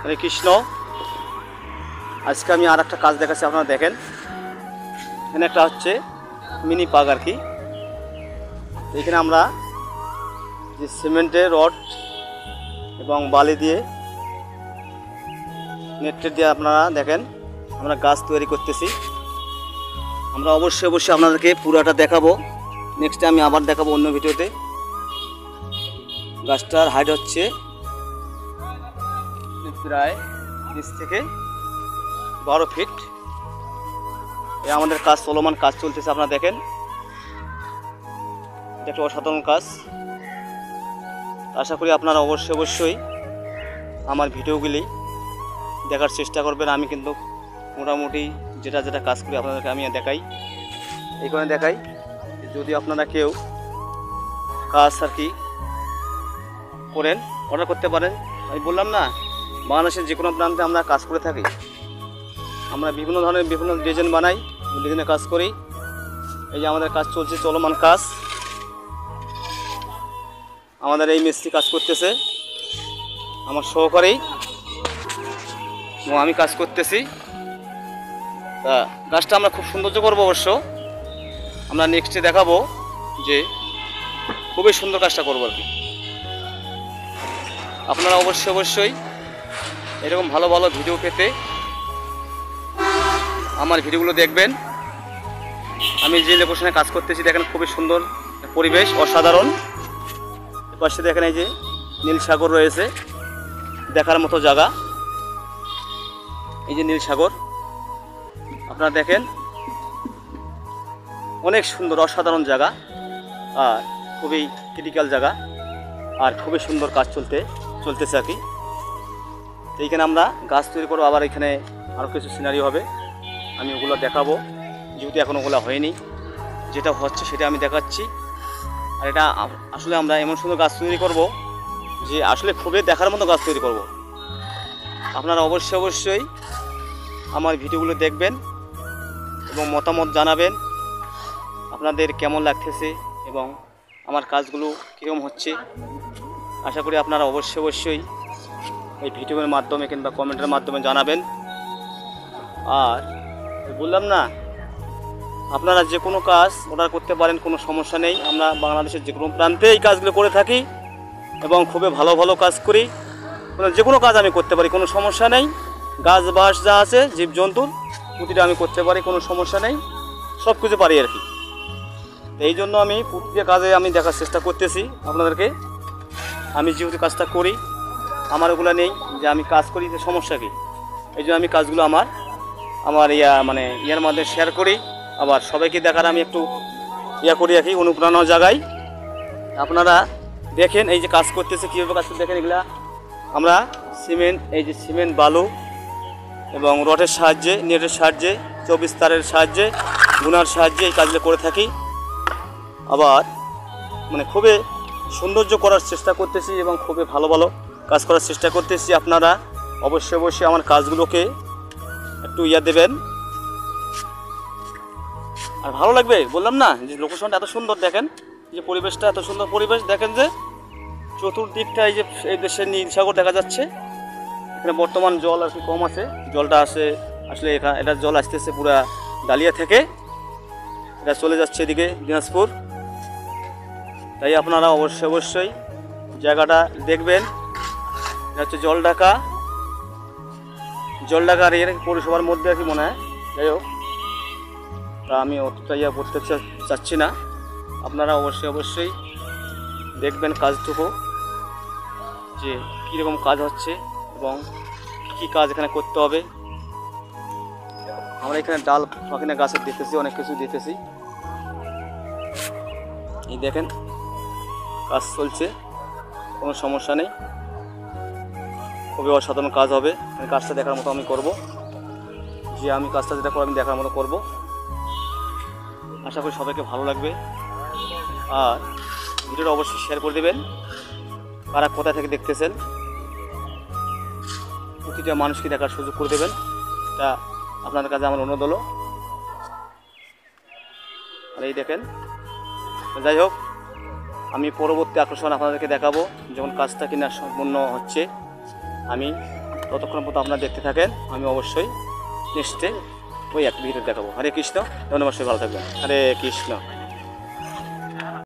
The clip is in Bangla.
হরে কৃষ্ণ। আজকে আমি আর একটা কাজ দেখাচ্ছি, আপনারা দেখেন। এখানে একটা হচ্ছে মিনি পার্ক আর কি। এখানে আমরা যে সিমেন্টের রড এবং বালি দিয়ে নেট দিয়ে আপনারা দেখেন আমরা গাছ তৈরি করতেছি। আমরা অবশ্যই আপনাদেরকে পুরাটা দেখাবো। নেক্সট আমি আবার দেখাবো অন্য ভিডিওতে। গাছটার হাইট হচ্ছে প্রায় 30 থেকে 12 ফিট। এ আমাদের কাজ চলমান, কাজ চলতেছে, আপনারা দেখেন। এটা একটা অসাধারণ কাজ। আশা করি আপনারা অবশ্যই আমার ভিডিওগুলি দেখার চেষ্টা করবেন। আমি কিন্তু মোটামুটি যেটা কাজ করি আপনাদেরকে আমি দেখাই, এই কারণে দেখাই যদি আপনারা কেউ কাজ আর কি করেন, অর্ডার করতে পারেন। আমি বললাম না, বাংলাদেশের যে কোনো প্রান্তে আমরা কাজ করে থাকি। আমরা বিভিন্ন ধরনের বিভিন্ন ডিজাইন বানাই, ডিজাইনে কাজ করি। এই যে আমাদের কাজ চলছে, চলমান কাজ। আমাদের এই মিস্ত্রি কাজ করতেছে, আমার সহকারী আমি কাজ করতেছি। তা গাছটা আমরা খুব সৌন্দর্য করবো। অবশ্য আমরা নেক্সটে দেখাবো যে খুবই সুন্দর কাজটা করবো আর কি। আপনারা অবশ্যই এরকম ভালো ভালো ভিডিও পেতে আমার ভিডিওগুলো দেখবেন। আমি যে লোকেশনে কাজ করতেছি দেখেন, খুবই সুন্দর পরিবেশ, অসাধারণ। পাশে দেখেন এই যে নীল সাগর রয়েছে, দেখার মতো জায়গা। এই যে নীল সাগর আপনারা দেখেন, অনেক সুন্দর অসাধারণ জায়গা, আর খুবই ক্রিটিক্যাল জায়গা, আর খুবই সুন্দর কাজ চলতেছে আর কি। তো এইখানে আমরা গাছ তৈরি করবো, আবার এখানে আরও কিছু সিনারি হবে, আমি ওগুলো দেখাবো। যেহেতু এখন ওগুলো হয়নি, যেটা হচ্ছে সেটা আমি দেখাচ্ছি। আর এটা আসলে আমরা এমন সুন্দর গাছ তৈরি করব যে আসলে খুবই দেখার মতো গাছ তৈরি করব। আপনারা অবশ্যই আমার ভিডিওগুলো দেখবেন এবং মতামত জানাবেন আপনাদের কেমন লাগতেছে এবং আমার কাজগুলো কীরকম হচ্ছে। আশা করি আপনারা অবশ্যই এই ভিডিওর মাধ্যমে কিংবা কমেন্টের মাধ্যমে জানাবেন। আর বললাম না, আপনারা যে কোনো কাজ অর্ডার করতে পারেন, কোনো সমস্যা নেই। আমরা বাংলাদেশের যে কোনো প্রান্তে এই কাজগুলো করে থাকি এবং খুবই ভালো কাজ করি। যে কোনো কাজ আমি করতে পারি, কোনো সমস্যা নেই। গাছ বাস যা আছে, জীবজন্তুর প্রতিটা আমি করতে পারি, কোনো সমস্যা নেই, সব কিছু পারি আর কি। এই জন্য আমি প্রতিটা কাজে আমি দেখার চেষ্টা করতেছি আপনাদেরকে। আমি যেহেতু কাজটা করি, আমার ওগুলো নেই যে আমি কাজ করি যে সমস্যা কী। এই জন্য আমি কাজগুলো আমার ইয়ার মাধ্যমে শেয়ার করি, আবার সবাইকে দেখার আমি একটু করি আর কি, অনুপ্রেরণার জায়গায়। আপনারা দেখেন এই যে কাজ করতেছে, কীভাবে কাজ করতে দেখেন। এগুলা আমরা সিমেন্ট, এই যে সিমেন্ট, বালু এবং রডের সাহায্যে, নেটের সাহায্যে, 24 তারের সাহায্যে, গুনার সাহায্যে এই কাজগুলো করে থাকি। আবার খুবই সৌন্দর্য করার চেষ্টা করতেছি এবং খুবই ভালো কাজ করার চেষ্টা করতেছি। আপনারা অবশ্যই আমার কাজগুলোকে একটু দেবেন, আর ভালো লাগবে। বললাম না যে লোকেশনটা এত সুন্দর, দেখেন যে পরিবেশটা এত সুন্দর পরিবেশ। দেখেন যে চতুর্দিকটা এই যে এই দেশের নীল সাগর দেখা যাচ্ছে। এখানে বর্তমান জল আর কি কম আছে, জলটা আসলে এটা জল আসতেছে পুরা ডালিয়া থেকে, এটা চলে যাচ্ছে এদিকে দিনাজপুর। তাই আপনারা অবশ্যই জায়গাটা দেখবেন। এটা হচ্ছে জলঢাকা আর এর পৌরসভার মধ্যে আর কি মনে হয়। যাই হোক, তা আমি অতটা করতে চাচ্ছি না। আপনারা অবশ্যই দেখবেন কাজটুকু, যে কীরকম কাজ হচ্ছে এবং কী কাজ এখানে করতে হবে। আমরা এখানে ডাল ফাঁকিনা গাছের দিতেছি, অনেক কিছু দিতেছি। এই দেখেন কাজ চলছে, কোনো সমস্যা নেই, খুবই অসাধারণ কাজ হবে। কাজটা দেখার মতো আমি করব, যে আমি কাজটা যেটা করবো আমি দেখার মতো করব। আশা করি সবাইকে ভালো লাগবে। আর ভিডিওটা অবশ্যই শেয়ার করে দেবেন। কারা কোথা থেকে দেখতেছেন, প্রতিটা মানুষকে দেখার সুযোগ করে দেবেন, এটা আপনাদের কাছে আমার অনুরোধ হলো। আর এই দেখেন, যাই হোক, আমি পরবর্তী আকর্ষণ আপনাদেরকে দেখাবো যখন কাজটা কিনা সম্পূর্ণ হচ্ছে। আমি ততক্ষণ পর্যন্ত আপনারা দেখতে থাকেন। আমি অবশ্যই নেক্সটে ওই এক ভিডিও দেখাবো। হরে কৃষ্ণ, ধন্যবাদ, সবাই ভালো থাকবেন। হরে কৃষ্ণ।